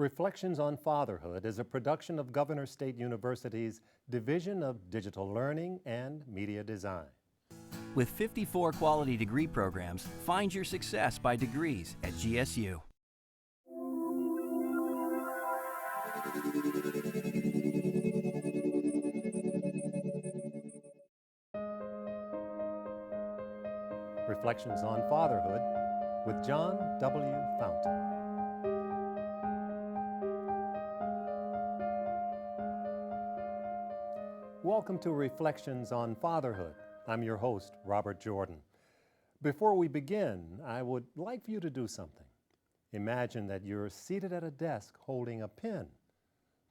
Reflections on Fatherhood is a production of Governor State University's Division of Digital Learning and Media Design. With 54 quality degree programs, find your success by degrees at GSU. Reflections on Fatherhood with John W. Fountain. Welcome to Reflections on Fatherhood. I'm your host, Robert Jordan. Before we begin, I would like for you to do something. Imagine that you're seated at a desk holding a pen.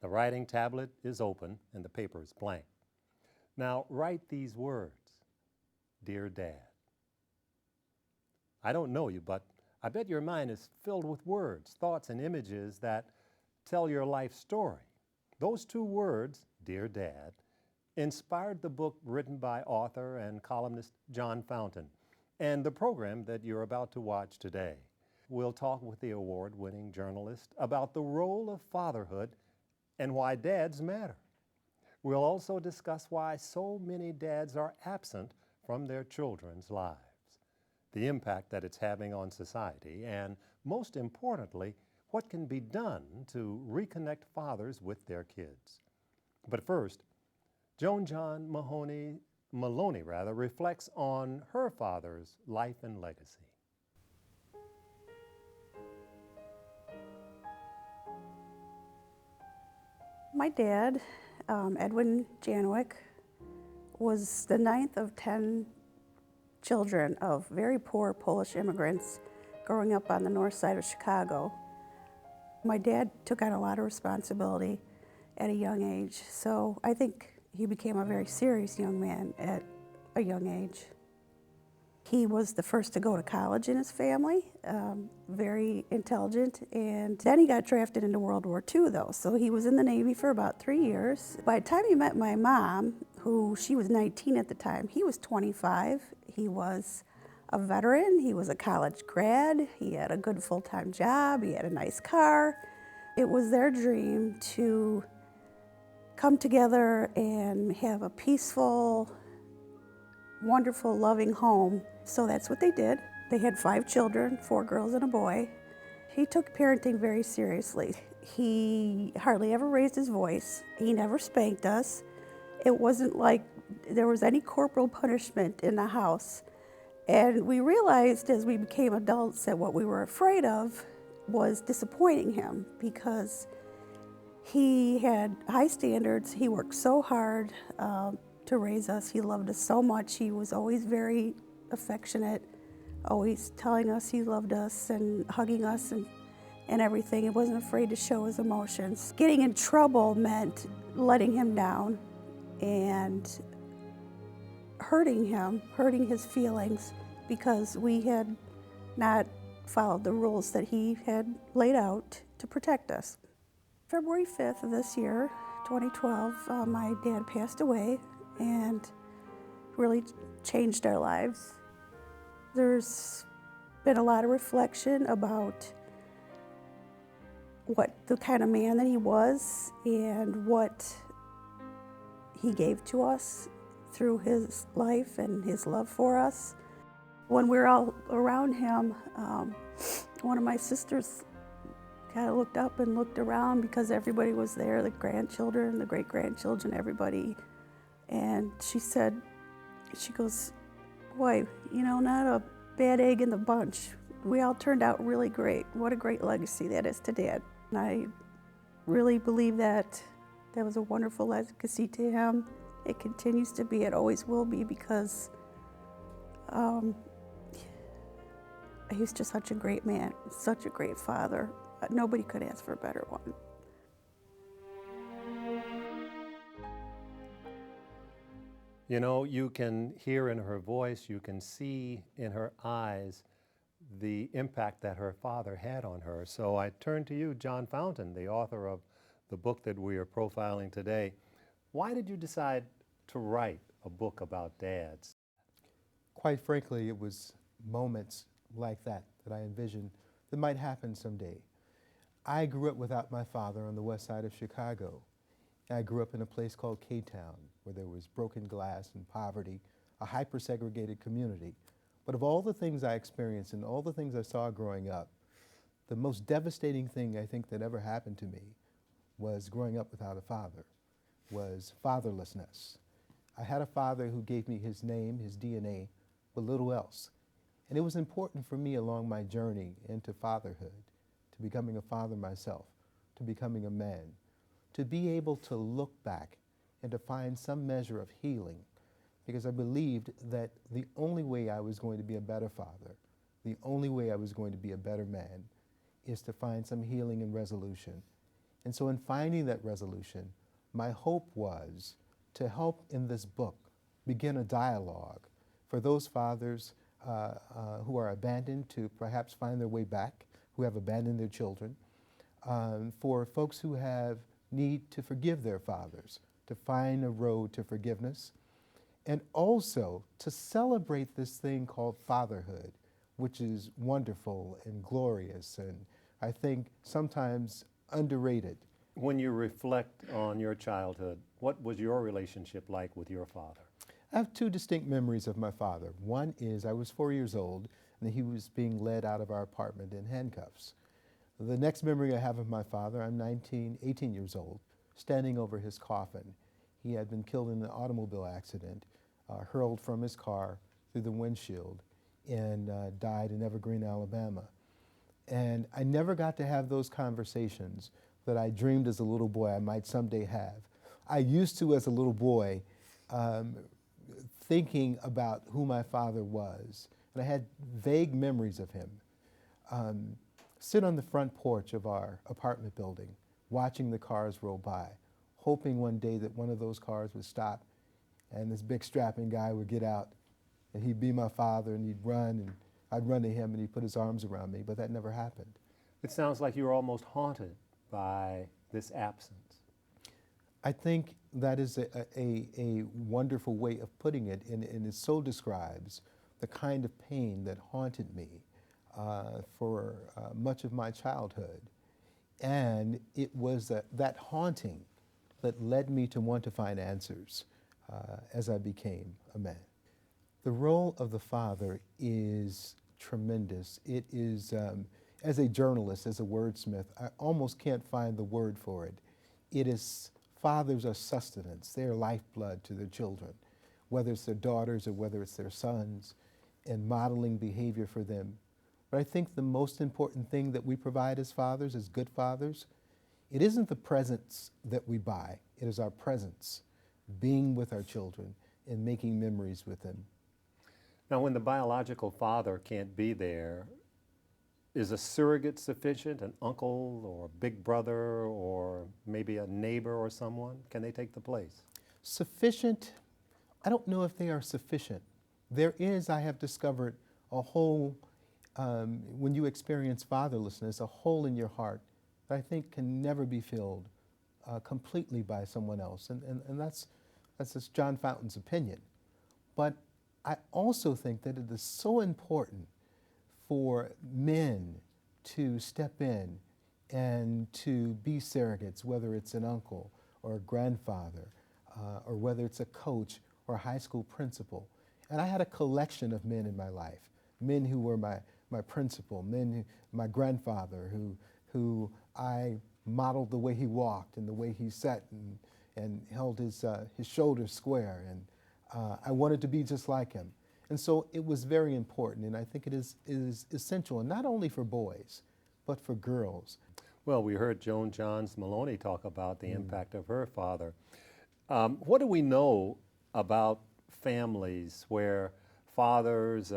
The writing tablet is open and the paper is blank. Now write these words. Dear Dad. I don't know you, but I bet your mind is filled with words, thoughts, and images that tell your life story. Those two words, Dear Dad, inspired the book written by author and columnist John Fountain and the program that you're about to watch today. We'll talk with the award-winning journalist about the role of fatherhood and why dads matter. We'll also discuss why so many dads are absent from their children's lives, the impact that it's having on society, and most importantly, what can be done to reconnect fathers with their kids. But first, Joan John Maloney reflects on her father's life and legacy. My dad, Edwin Janwick, was the 9th of 10 children of very poor Polish immigrants growing up on the north side of Chicago. My dad took on a lot of responsibility at a young age, so I think he became a very serious young man at a young age. He was the first to go to college in his family, very intelligent, and then he got drafted into World War II though, so he was in the Navy for about 3 years. By the time he met my mom, she was 19 at the time, he was 25. He was a veteran, he was a college grad, he had a good full-time job, he had a nice car. It was their dream to come together and have a peaceful, wonderful, loving home. So that's what they did. They had 5 children, 4 girls and a boy. He took parenting very seriously. He hardly ever raised his voice. He never spanked us. It wasn't like there was any corporal punishment in the house. And we realized as we became adults that what we were afraid of was disappointing him, because he had high standards. He worked so hard to raise us. He loved us so much. He was always very affectionate, always telling us he loved us and hugging us and everything. He wasn't afraid to show his emotions. Getting in trouble meant letting him down and hurting him, hurting his feelings, because we had not followed the rules that he had laid out to protect us. February 5th of this year, 2012, my dad passed away and really changed our lives. There's been a lot of reflection about what the kind of man that he was and what he gave to us through his life and his love for us. When we were all around him, one of my sisters kind of looked up and looked around because everybody was there, the grandchildren, the great-grandchildren, everybody. And she goes, boy, not a bad egg in the bunch. We all turned out really great. What a great legacy that is to Dad. And I really believe that was a wonderful legacy to him. It continues to be, it always will be, because he's just such a great man, such a great father. Nobody could ask for a better one. You can hear in her voice, you can see in her eyes the impact that her father had on her. So I turn to you, John Fountain, the author of the book that we are profiling today. Why did you decide to write a book about dads? Quite frankly, it was moments like that I envisioned that might happen someday. I grew up without my father on the west side of Chicago. I grew up in a place called K-Town, where there was broken glass and poverty, a hyper-segregated community. But of all the things I experienced and all the things I saw growing up, the most devastating thing I think that ever happened to me was growing up without a father, was fatherlessness. I had a father who gave me his name, his DNA, but little else. And it was important for me along my journey into fatherhood, to becoming a father myself, to becoming a man, to be able to look back and to find some measure of healing, because I believed that the only way I was going to be a better father, the only way I was going to be a better man, is to find some healing and resolution. And so in finding that resolution, my hope was to help in this book begin a dialogue for those fathers who are abandoned to perhaps find their way back, who have abandoned their children, for folks who have need to forgive their fathers, to find a road to forgiveness, and also to celebrate this thing called fatherhood, which is wonderful and glorious, and I think sometimes underrated. When you reflect on your childhood, what was your relationship like with your father? I have two distinct memories of my father. One is I was 4 years old and he was being led out of our apartment in handcuffs. The next memory I have of my father, I'm 18 years old, standing over his coffin. He had been killed in an automobile accident, hurled from his car through the windshield, and died in Evergreen, Alabama. And I never got to have those conversations that I dreamed as a little boy I might someday have. I used to, as a little boy, thinking about who my father was, and I had vague memories of him. Sit on the front porch of our apartment building, watching the cars roll by, hoping one day that one of those cars would stop and this big strapping guy would get out and he'd be my father and he'd run and I'd run to him and he'd put his arms around me, but that never happened. It sounds like you were almost haunted by this absence. I think that is a wonderful way of putting it, and it so describes the kind of pain that haunted me for much of my childhood. And it was that haunting that led me to want to find answers as I became a man. The role of the father is tremendous. It is, as a journalist, as a wordsmith, I almost can't find the word for it. It is, fathers are sustenance. They are lifeblood to their children, whether it's their daughters or whether it's their sons, and modeling behavior for them. But I think the most important thing that we provide as fathers, as good fathers, it isn't the presents that we buy. It is our presence, being with our children and making memories with them. Now, when the biological father can't be there, is a surrogate sufficient, an uncle or a big brother or maybe a neighbor or someone? Can they take the place? Sufficient, I don't know if they are sufficient. There is, I have discovered, a hole, when you experience fatherlessness, a hole in your heart that I think can never be filled completely by someone else. And that's just John Fountain's opinion. But I also think that it is so important for men to step in and to be surrogates, whether it's an uncle or a grandfather, or whether it's a coach or a high school principal. And I had a collection of men in my life, men who were my principal, my grandfather who I modeled the way he walked and the way he sat and held his shoulders square, and I wanted to be just like him. And so it was very important, and I think it is essential, and not only for boys, but for girls. Well, we heard Joan Johns Maloney talk about the impact of her father. What do we know about families where fathers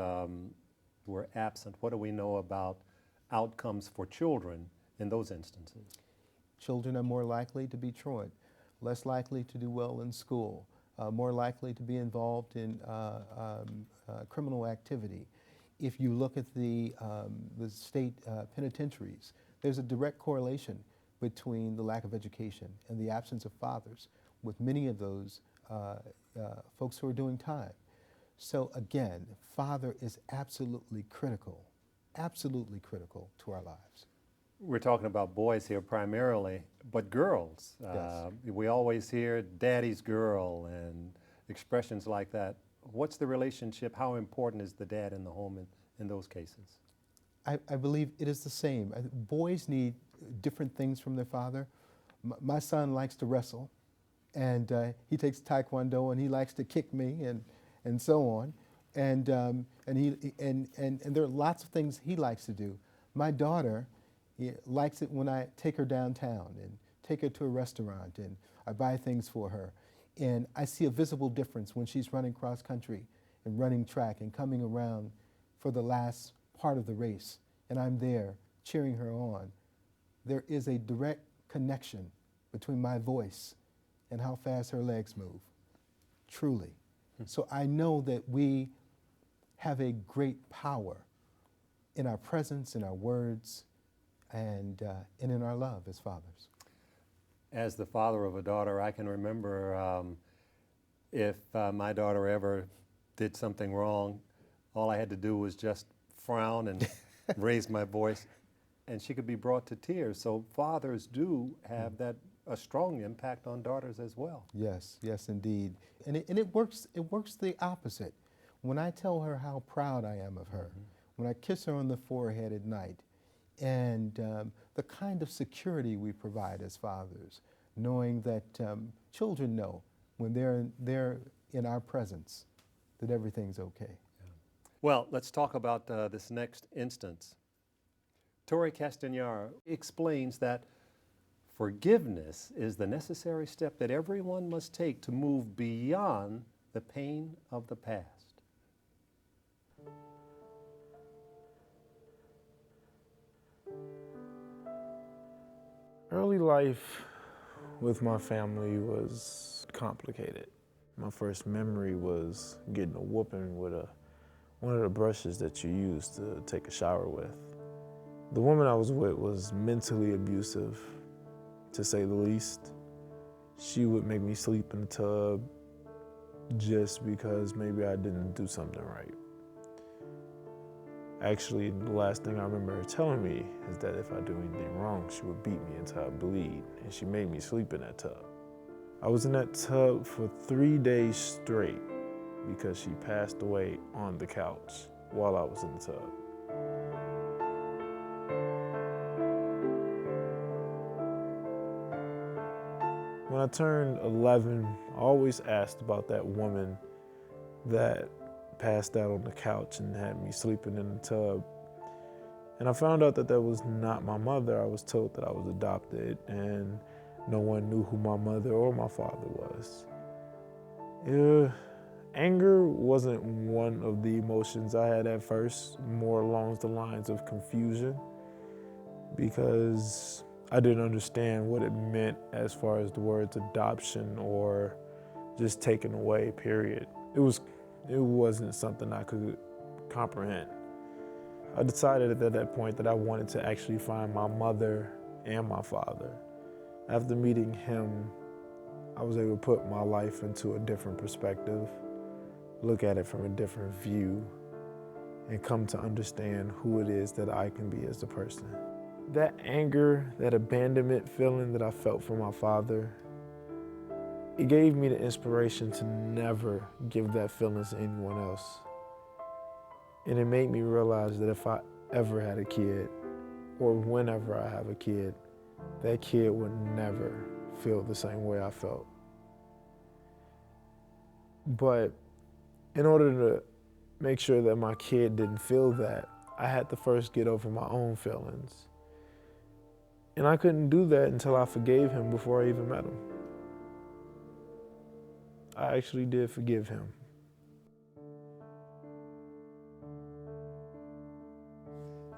were absent? What do we know about outcomes for children in those instances? Children are more likely to be truant, less likely to do well in school, more likely to be involved in criminal activity. If you look at the state penitentiaries, there's a direct correlation between the lack of education and the absence of fathers with many of those folks who are doing time. So again, father is absolutely critical to our lives. we're talking about boys here primarily, but girls. Yes. We always hear daddy's girl and expressions like that. What's the relationship? How important is the dad in the home in those cases? I believe it is the same. Boys need different things from their father. My son likes to wrestle, and he takes Taekwondo, and he likes to kick me, and so on. And there are lots of things he likes to do. My daughter likes it when I take her downtown and take her to a restaurant, and I buy things for her. And I see a visible difference when she's running cross country and running track and coming around for the last part of the race, and I'm there cheering her on. There is a direct connection between my voice and how fast her legs move, truly. So I know that we have a great power in our presence, in our words, and in our love as fathers. As the father of a daughter, I can remember if my daughter ever did something wrong, all I had to do was just frown and raise my voice, and she could be brought to tears. So fathers do have a strong impact on daughters as well. Yes, yes, indeed. And it works the opposite. When I tell her how proud I am of her, when I kiss her on the forehead at night, and the kind of security we provide as fathers, knowing that children know when they're in our presence that everything's okay. Yeah. Well, let's talk about this next instance. Torrey Castagnaro explains that forgiveness is the necessary step that everyone must take to move beyond the pain of the past. Early life with my family was complicated. My first memory was getting a whooping with one of the brushes that you use to take a shower with. The woman I was with was mentally abusive, to say the least. She would make me sleep in the tub just because maybe I didn't do something right. Actually, the last thing I remember her telling me is that if I do anything wrong, she would beat me until I bleed, and she made me sleep in that tub. I was in that tub for 3 days straight because she passed away on the couch while I was in the tub. When I turned 11, I always asked about that woman that passed out on the couch and had me sleeping in the tub. And I found out that that was not my mother. I was told that I was adopted, and no one knew who my mother or my father was. Anger wasn't one of the emotions I had at first, more along the lines of confusion, because I didn't understand what it meant as far as the words adoption or just taken away, period. It wasn't something I could comprehend. I decided at that point that I wanted to actually find my mother and my father. After meeting him, I was able to put my life into a different perspective, look at it from a different view, and come to understand who it is that I can be as a person. That anger, that abandonment feeling that I felt from my father, it gave me the inspiration to never give that feeling to anyone else. And it made me realize that if I ever had a kid, or whenever I have a kid, that kid would never feel the same way I felt. But in order to make sure that my kid didn't feel that, I had to first get over my own feelings. And I couldn't do that until I forgave him before I even met him. I actually did forgive him.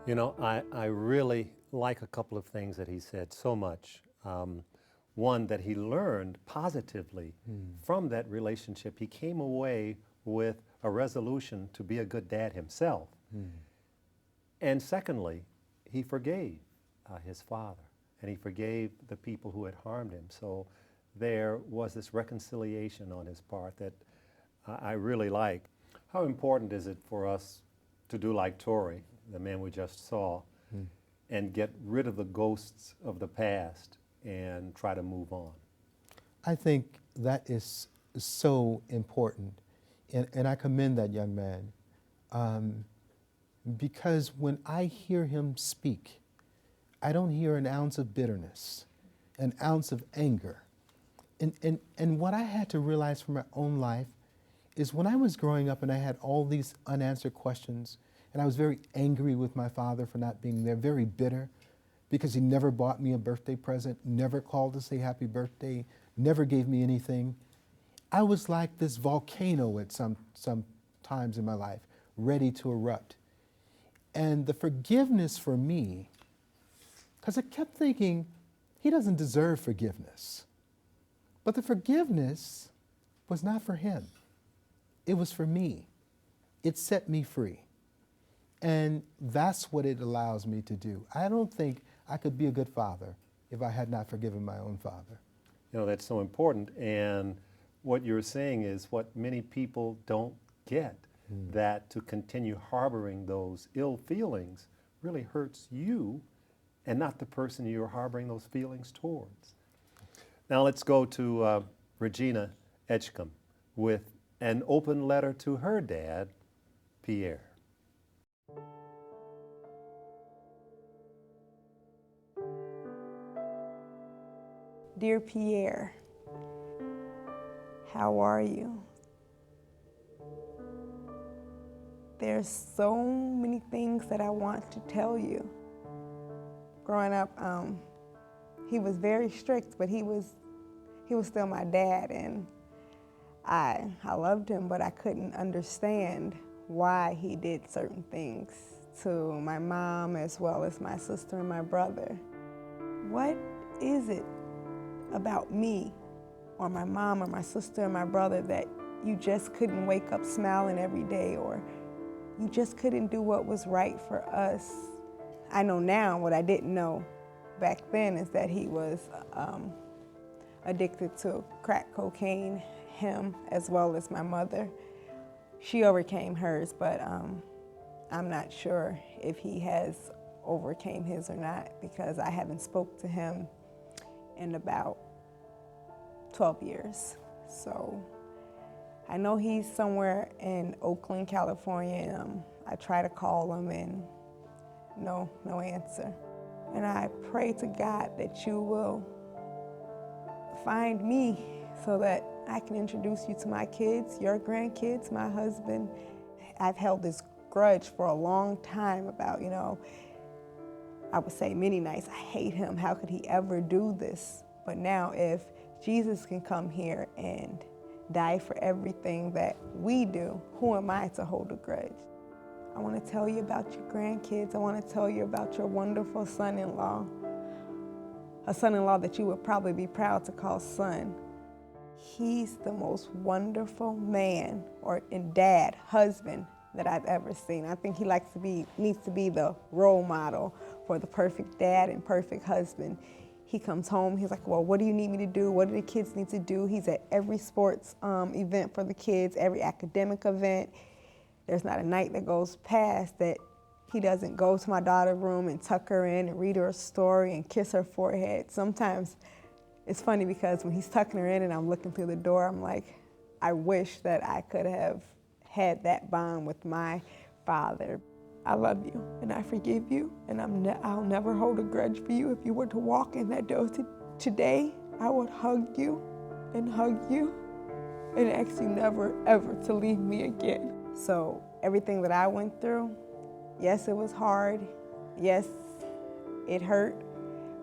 You know, I really like a couple of things that he said so much. One, that he learned positively from that relationship. He came away with a resolution to be a good dad himself. And secondly, he forgave his father, and he forgave the people who had harmed him. So there was this reconciliation on his part that I really like. How important is it for us to do like Torrey, the man we just saw, and get rid of the ghosts of the past and try to move on? I think that is so important, and I commend that young man, because when I hear him speak, I don't hear an ounce of bitterness, an ounce of anger. And what I had to realize from my own life is when I was growing up and I had all these unanswered questions, and I was very angry with my father for not being there, very bitter, because he never bought me a birthday present, never called to say happy birthday, never gave me anything. I was like this volcano at some times in my life, ready to erupt. And the forgiveness for me, because I kept thinking, he doesn't deserve forgiveness. But the forgiveness was not for him. It was for me. It set me free. And that's what it allows me to do. I don't think I could be a good father if I had not forgiven my own father. You know, that's so important. And what you're saying is what many people don't get, that to continue harboring those ill feelings really hurts you and not the person you're harboring those feelings towards. Now let's go to Regina Edgecombe with an open letter to her dad, Pierre. Dear Pierre, how are you? There's so many things that I want to tell you. Growing up, he was very strict, but he was still my dad, and I loved him, but I couldn't understand why he did certain things to my mom as well as my sister and my brother. What is it about me or my mom or my sister and my brother that you just couldn't wake up smiling every day, or you just couldn't do what was right for us? I know now what I didn't know back then is that he was addicted to crack cocaine, him as well as my mother. She overcame hers, but I'm not sure if he has overcame his or not, because I haven't spoke to him in about 12 years. So I know he's somewhere in Oakland, California. I try to call him and no answer. And I pray to God that you will find me so that I can introduce you to my kids, your grandkids, my husband. I've held this grudge for a long time about, I would say many nights, I hate him. How could he ever do this? But now if Jesus can come here and die for everything that we do, who am I to hold a grudge? I want to tell you about your grandkids. I want to tell you about your wonderful son-in-law, a son-in-law that you would probably be proud to call son. He's the most wonderful man and dad, husband that I've ever seen. I think he needs to be the role model for the perfect dad and perfect husband. He comes home, he's like, well, what do you need me to do? What do the kids need to do? He's at every sports event for the kids, every academic event. There's not a night that goes past that he doesn't go to my daughter's room and tuck her in and read her a story and kiss her forehead. Sometimes it's funny because when he's tucking her in and I'm looking through the door, I'm like, I wish that I could have had that bond with my father. I love you and I forgive you, and I'll never hold a grudge for you. If you were to walk in that door today, I would hug you and ask you never ever to leave me again. So everything that I went through, yes, it was hard. Yes, it hurt,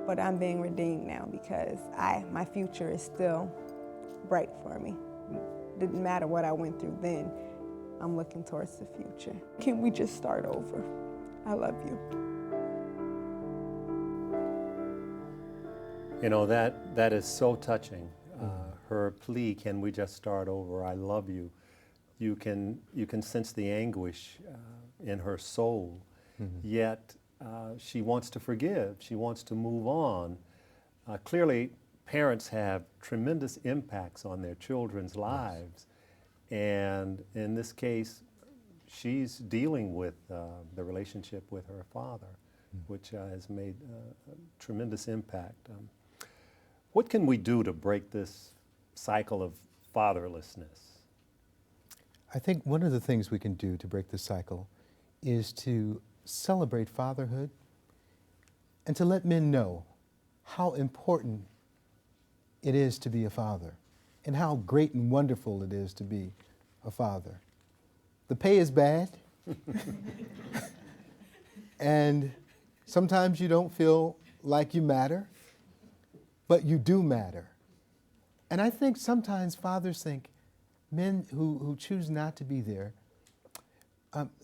but I'm being redeemed now because my future is still bright for me. Didn't matter what I went through then. I'm looking towards the future. Can we just start over? I love you. You know, that is so touching. Her plea, can we just start over? I love you. You can sense the anguish in her soul, yet she wants to forgive. She wants to move on. Clearly, parents have tremendous impacts on their children's lives. And in this case, she's dealing with the relationship with her father. which has made a tremendous impact. What can we do to break this cycle of fatherlessness? I think one of the things we can do to break the cycle is to celebrate fatherhood and to let men know how important it is to be a father and how great and wonderful it is to be a father. The pay is bad, and sometimes you don't feel like you matter, but you do matter. And I think sometimes fathers think men who choose not to be there,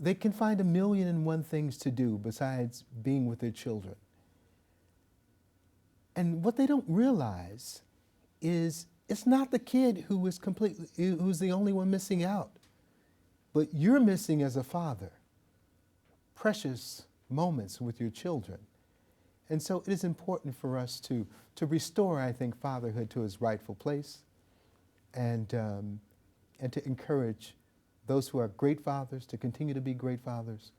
they can find 1,000,001 things to do besides being with their children. And what they don't realize is it's not the kid who's the only one missing out, but you're missing as a father precious moments with your children. And so it is important for us to restore, I think, fatherhood to its rightful place, and to encourage those who are great fathers to continue to be great fathers,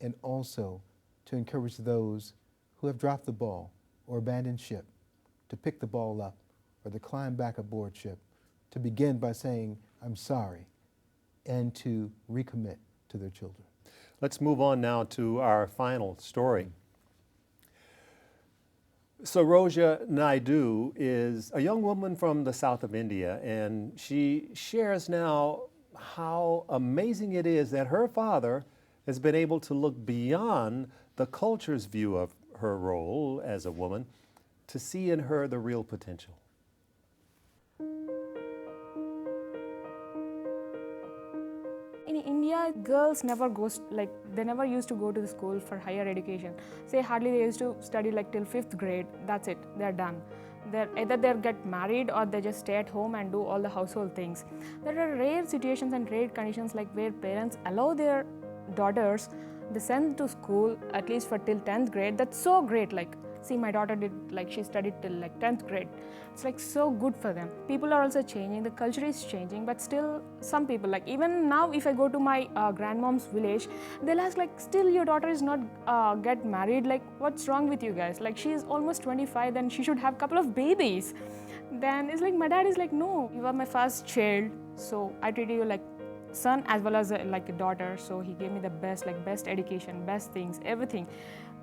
and also to encourage those who have dropped the ball or abandoned ship to pick the ball up or to climb back aboard ship, to begin by saying, I'm sorry, and to recommit to their children. Let's move on now to our final story. Saroja Naidu is a young woman from the south of India, and she shares now how amazing it is that her father has been able to look beyond the culture's view of her role as a woman to see in her the real potential. In India, girls never they never used to go to the school for higher education. Say hardly they used to study like till 5th grade, that's it, they're done. Either they get married or they just stay at home and do all the household things. There are rare situations and rare conditions like where parents allow their daughters, they send to school at least for till 10th grade. That's so great. Like, see, my daughter did, like, she studied till like 10th grade. It's like so good for them. People are also changing, the culture is changing, but still some people, like even now if I go to my grandmom's village, they'll ask like, still your daughter is not get married, like what's wrong with you guys? Like she's almost 25, then she should have a couple of babies. Then it's like, my dad is like, no, you are my first child, so I treat you like son as well as like a daughter. So he gave me the best, like best education, best things, everything.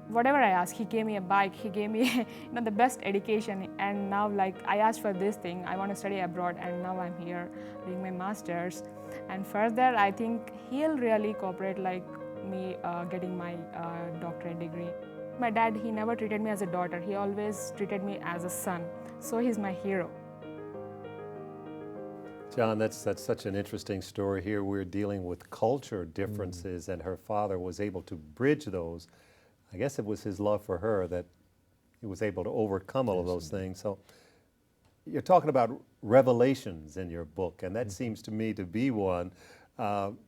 Whatever I asked, he gave me a bike, he gave me the best education. And now like I asked for this thing, I want to study abroad, and now I'm here doing my master's. And further, I think he'll really cooperate like me getting my doctorate degree. My dad, he never treated me as a daughter, he always treated me as a son. So he's my hero. John, that's such an interesting story. Here we're dealing with culture differences, and her father was able to bridge those. I guess it was his love for her that he was able to overcome all of those things. So you're talking about revelations in your book, and that seems to me to be one.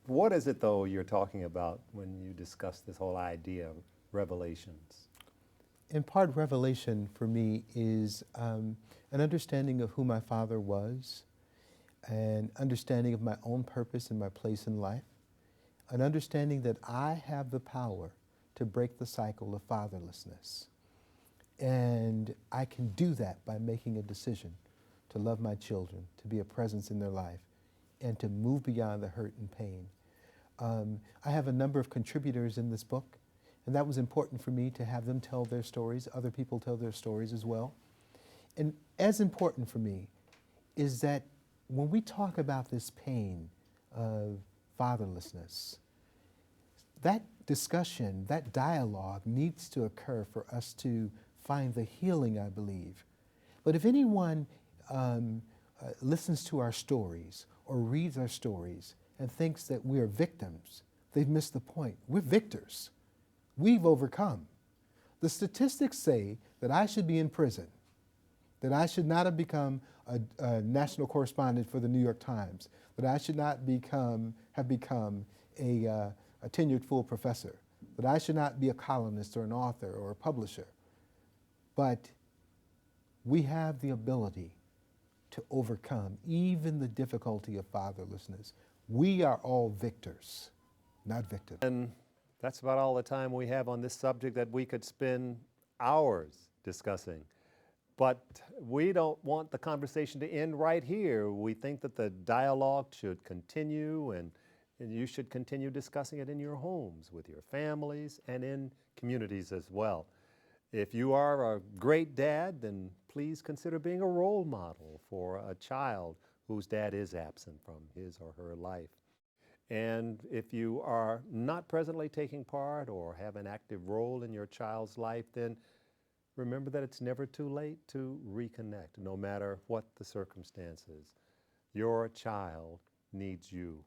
What is it, though, you're talking about when you discuss this whole idea of revelations? In part, revelation for me is an understanding of who my father was, an understanding of my own purpose and my place in life, an understanding that I have the power to break the cycle of fatherlessness. And I can do that by making a decision to love my children, to be a presence in their life, and to move beyond the hurt and pain. I have a number of contributors in this book, and that was important for me to have them tell their stories. Other people tell their stories as well. And as important for me is that when we talk about this pain of fatherlessness, that discussion, that dialogue needs to occur for us to find the healing, I believe. But if anyone listens to our stories or reads our stories and thinks that we are victims, they've missed the point. We're victors. We've overcome. The statistics say that I should be in prison, that I should not have become a national correspondent for the New York Times, that I should not have become a tenured full professor, that I should not be a columnist or an author or a publisher. But we have the ability to overcome even the difficulty of fatherlessness. We are all victors, not victims. And That's about all the time we have on this subject that we could spend hours discussing. But we don't want the conversation to end right here. We think that the dialogue should continue, and you should continue discussing it in your homes, with your families, and in communities as well. If you are a great dad, then please consider being a role model for a child whose dad is absent from his or her life. And if you are not presently taking part or have an active role in your child's life, then remember that it's never too late to reconnect, no matter what the circumstances. Your child needs you.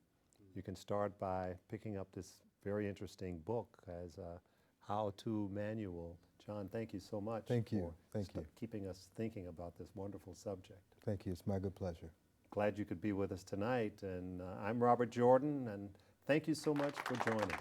You can start by picking up this very interesting book as a how-to manual. John, thank you so much. Thank you. Thank you. Keeping us thinking about this wonderful subject. Thank you. It's my good pleasure. Glad you could be with us tonight. And I'm Robert Jordan, and thank you so much for joining.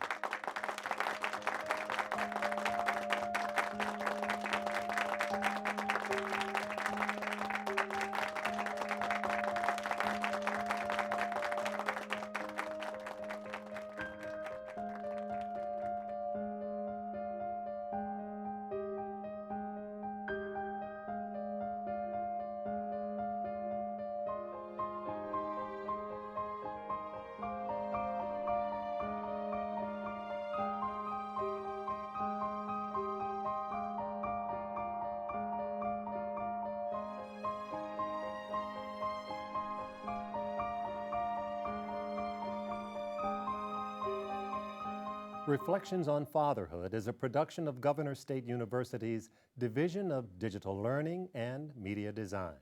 Reflections on Fatherhood is a production of Governor State University's Division of Digital Learning and Media Design.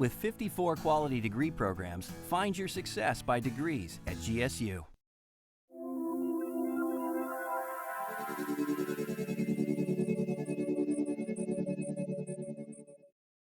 With 54 quality degree programs, find your success by degrees at GSU.